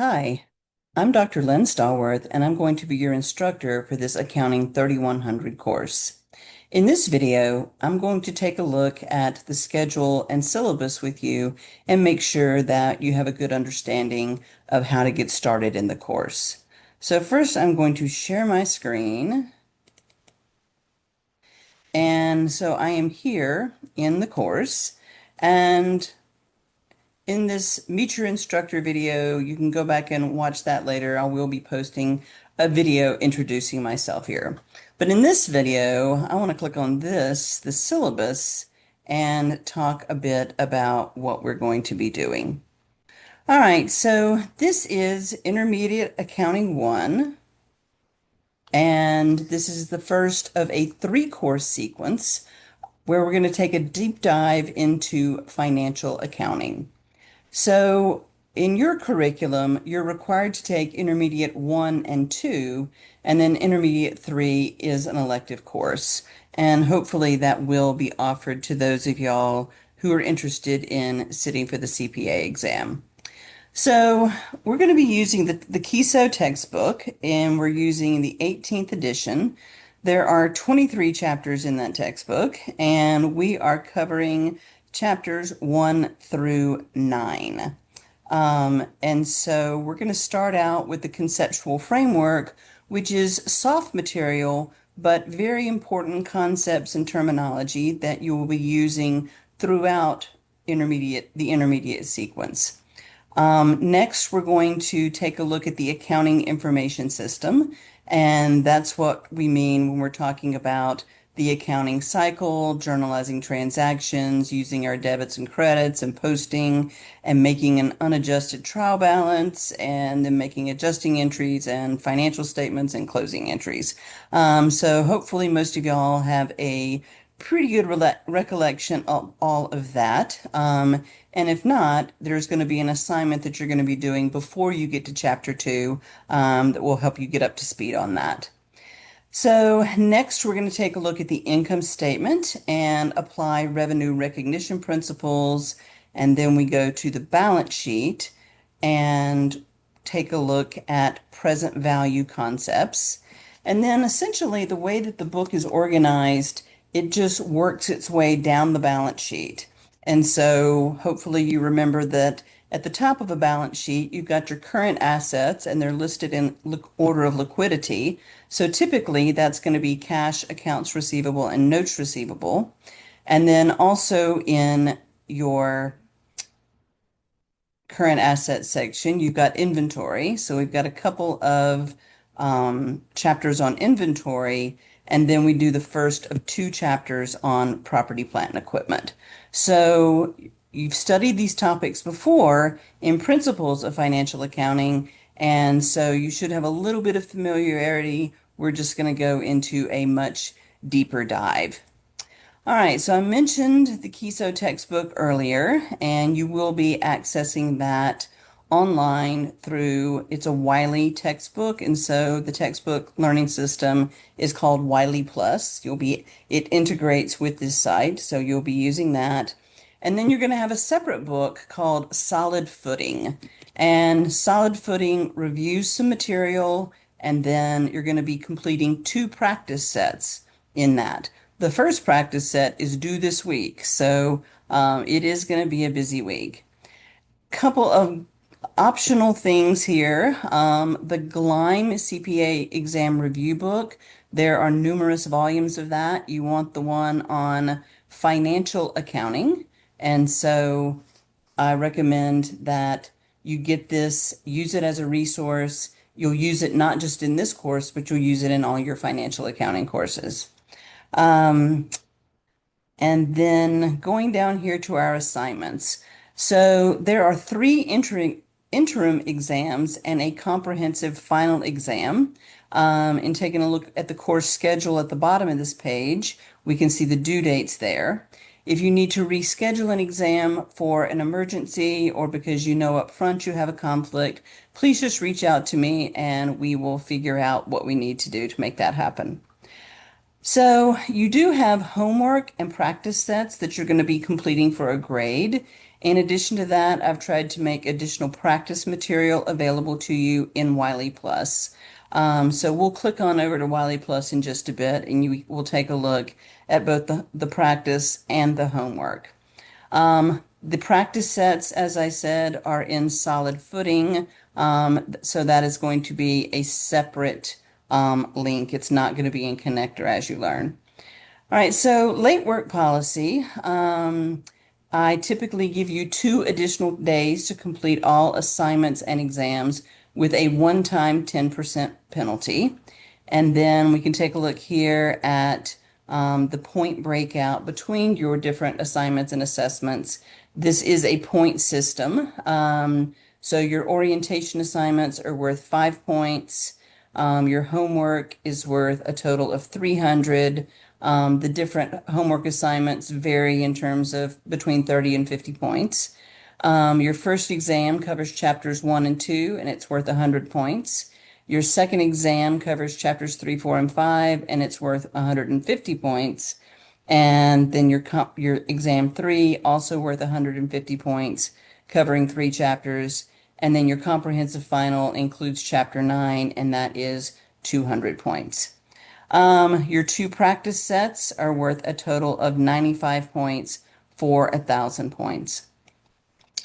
Hi, I'm Dr. Len Stallworth, and I'm going to be your instructor for this Accounting 3100 course. In this video, I'm going to take a look at the schedule and syllabus with you and make sure that you have a good understanding of how to get started in the course. So first, I'm going to share my screen. And so I am here in the course, and in this Meet Your Instructor video, you can go back and watch that later. I will be posting a video introducing myself here. But in this video, I want to click on this, the syllabus, and talk a bit about what we're going to be doing. All right, so this is Intermediate Accounting 1, and this is the first of a three-course sequence where we're going to take a deep dive into financial accounting. So in your curriculum, you're required to take Intermediate 1 and 2, and then Intermediate 3 is an elective course. And hopefully that will be offered to those of y'all who are interested in sitting for the CPA exam. So we're going to be using the KESO textbook, and we're using the 18th edition. There are 23 chapters in that textbook, and we are covering chapters 1 through 9. And so we're going to start out with the conceptual framework, which is soft material, but very important concepts and terminology that you will be using throughout the intermediate sequence. Next, we're going to take a look at the accounting information system, and that's what we mean when we're talking about the accounting cycle, journalizing transactions, using our debits and credits, and posting and making an unadjusted trial balance, and then making adjusting entries and financial statements and closing entries. So hopefully most of y'all have a pretty good recollection of all of that. And if not, there's going to be an assignment that you're going to be doing before you get to chapter 2 that will help you get up to speed on that. So next, we're going to take a look at the income statement and apply revenue recognition principles. And then we go to the balance sheet and take a look at present value concepts. And then essentially the way that the book is organized, it just works its way down the balance sheet. And so hopefully you remember that at the top of a balance sheet, you've got your current assets and they're listed in order of liquidity. So typically that's going to be cash, accounts receivable, and notes receivable. And then also in your current asset section, you've got inventory. So we've got a couple of chapters on inventory, and then we do the first of two chapters on property, plant, and equipment. So you've studied these topics before in Principles of Financial Accounting, and so you should have a little bit of familiarity. We're just going to go into a much deeper dive. All right, so I mentioned the KESO textbook earlier, and you will be accessing that online through, it's a Wiley textbook, and so the textbook learning system is called Wiley Plus. It integrates with this site, so you'll be using that. And then you're going to have a separate book called Solid Footing. And Solid Footing reviews some material, and then you're going to be completing two practice sets in that. The first practice set is due this week, so it is going to be a busy week. Couple of optional things here. The GLIME CPA exam review book, there are numerous volumes of that. You want the one on financial accounting, and so I recommend that you get this, use it as a resource. You'll use it not just in this course, but you'll use it in all your financial accounting courses. Um, and then going down here to our assignments. So there are three interim exams and a comprehensive final exam. And taking a look at the course schedule at the bottom of this page, we can see the due dates there. If you need to reschedule an exam for an emergency or because you know up front you have a conflict, please just reach out to me and we will figure out what we need to do to make that happen. So you do have homework and practice sets that you're going to be completing for a grade. In addition to that, I've tried to make additional practice material available to you in Wiley Plus. So we'll click on over to Wiley Plus in just a bit, and you will take a look at both the practice and the homework. The practice sets, as I said, are in solid footing. So that is going to be a separate link. It's not going to be in Connector as you learn. All right, so late work policy. I typically give you 2 additional days to complete all assignments and exams with a one-time 10% penalty. And then we can take a look here at the point breakout between your different assignments and assessments. This is a point system. So your orientation assignments are worth 5 points. Your homework is worth a total of 300. The different homework assignments vary in terms of between 30 and 50 points. Your first exam covers chapters 1 and 2, and it's worth 100 points. Your second exam covers chapters 3, 4, and 5, and it's worth 150 points. And then your exam 3, also worth 150 points, covering 3 chapters. And then your comprehensive final includes chapter 9, and that is 200 points. Your 2 practice sets are worth a total of 95 points for 1,000 points.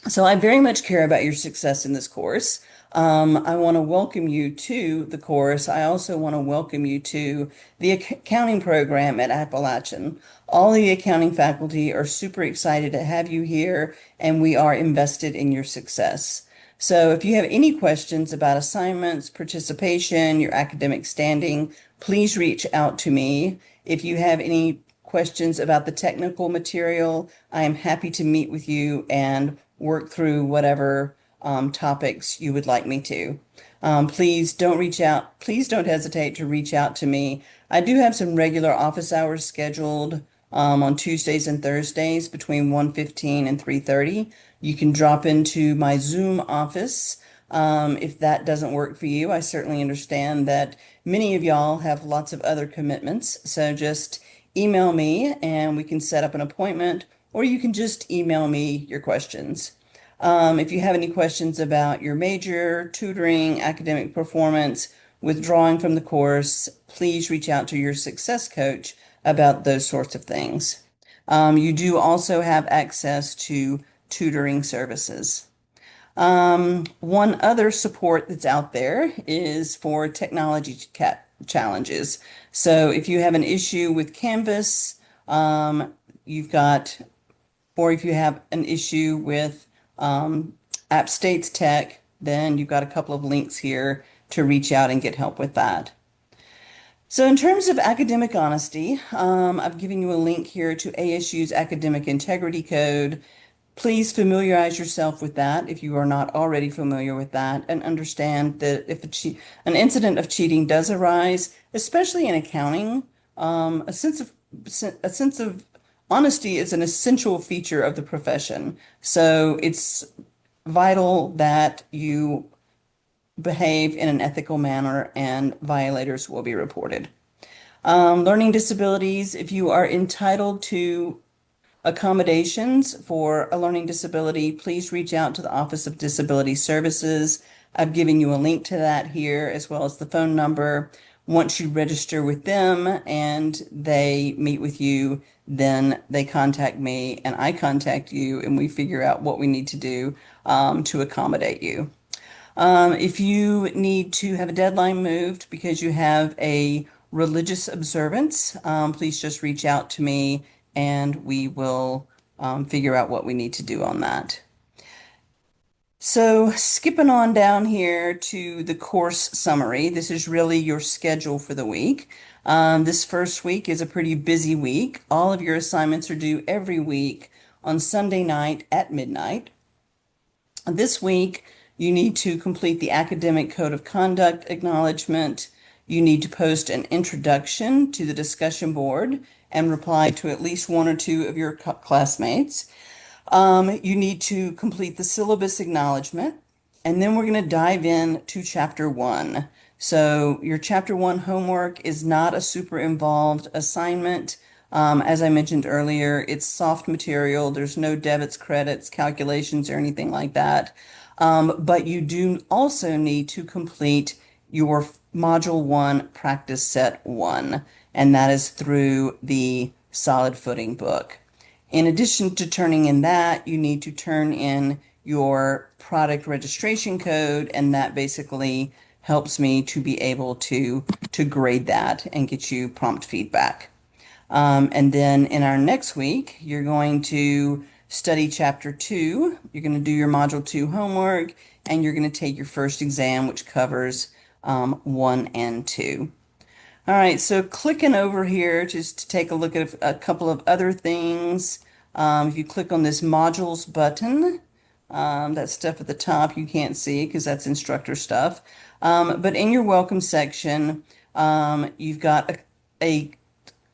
So I very much care about your success in this course. I want to welcome you to the course. I also want to welcome you to the accounting program at Appalachian. All the accounting faculty are super excited to have you here, and we are invested in your success. So if you have any questions about assignments, participation, your academic standing, please reach out to me. If you have any questions about the technical material, I am happy to meet with you and work through whatever topics you would like me to. Please don't hesitate to reach out to me. I do have some regular office hours scheduled on Tuesdays and Thursdays between 1:15 and 3:30. You can drop into my Zoom office. If that doesn't work for you, I certainly understand that many of y'all have lots of other commitments. So just email me and we can set up an appointment, or you can just email me your questions. If you have any questions about your major, tutoring, academic performance, withdrawing from the course, please reach out to your success coach about those sorts of things. You do also have access to tutoring services. One other support that's out there is for technology challenges. So if you have an issue with Canvas, you've got, or if you have an issue with App States Tech, then you've got a couple of links here to reach out and get help with that. So in terms of academic honesty, I've given you a link here to ASU's Academic Integrity Code. Please familiarize yourself with that if you are not already familiar with that, and understand that if an incident of cheating does arise, especially in accounting, a sense of honesty is an essential feature of the profession. So it's vital that you behave in an ethical manner, and violators will be reported. Learning disabilities, if you are entitled to accommodations for a learning disability, please reach out to the Office of Disability Services. I've given you a link to that here, as well as the phone number. Once you register with them and they meet with you, then they contact me and I contact you, and we figure out what we need to do to accommodate you. If you need to have a deadline moved because you have a religious observance, please just reach out to me and we will figure out what we need to do on that. So skipping on down here to the course summary, this is really your schedule for the week. This first week is a pretty busy week. All of your assignments are due every week on Sunday night at midnight. This week, you need to complete the Academic Code of Conduct acknowledgement. You need to post an introduction to the discussion board and reply to at least 1 or 2 of your classmates. You need to complete the syllabus acknowledgement, and then we're going to dive in to Chapter 1. So your Chapter 1 homework is not a super involved assignment. As I mentioned earlier, it's soft material. There's no debits, credits, calculations, or anything like that. But you do also need to complete your Module 1 Practice Set 1, and that is through the Solid Footing book. In addition to turning in that, you need to turn in your product registration code, and that basically helps me to be able to grade that and get you prompt feedback. And then in our next week, you're going to study Chapter 2. You're going to do your Module 2 homework, and you're going to take your first exam, which covers 1 and 2. All right, so clicking over here just to take a look at a couple of other things. If you click on this modules button, that stuff at the top you can't see because that's instructor stuff. But in your welcome section, you've got a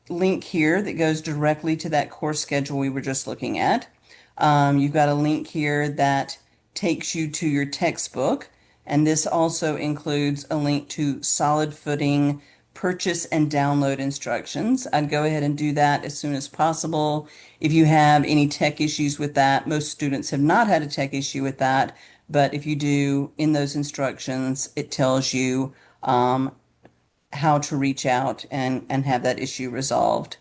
link here that goes directly to that course schedule we were just looking at. You've got a link here that takes you to your textbook, and this also includes a link to Solid Footing purchase and download instructions. I'd go ahead and do that as soon as possible. If you have any tech issues with that, most students have not had a tech issue with that, but if you do, in those instructions, it tells you how to reach out and have that issue resolved.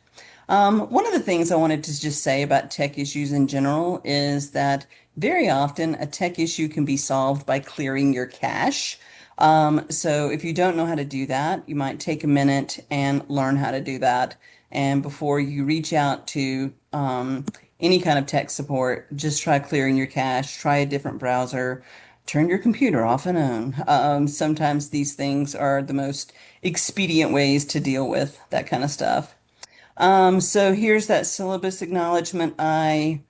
One of the things I wanted to just say about tech issues in general is that very often a tech issue can be solved by clearing your cache. So if you don't know how to do that, you might take a minute and learn how to do that. And before you reach out to any kind of tech support, just try clearing your cache, try a different browser, turn your computer off and on. Sometimes these things are the most expedient ways to deal with that kind of stuff. So here's that syllabus acknowledgement I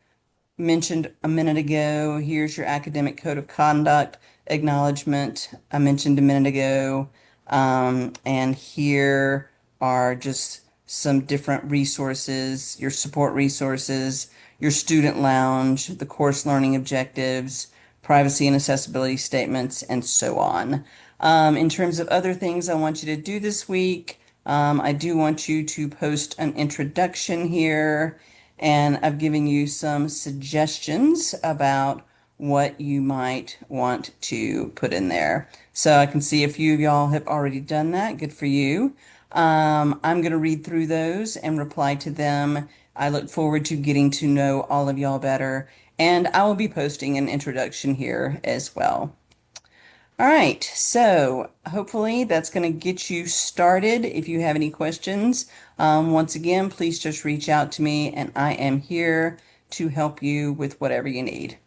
mentioned a minute ago. Here's your academic code of conduct acknowledgement I mentioned a minute ago. And here are just some different resources, your support resources, your student lounge, the course learning objectives, privacy and accessibility statements, and so on. In terms of other things I want you to do this week, I do want you to post an introduction here, and I've given you some suggestions about what you might want to put in there. So I can see a few of y'all have already done that. Good for you. I'm going to read through those and reply to them. I look forward to getting to know all of y'all better, and I will be posting an introduction here as well. All right, so hopefully that's going to get you started. If you have any questions, once again, please just reach out to me, and I am here to help you with whatever you need.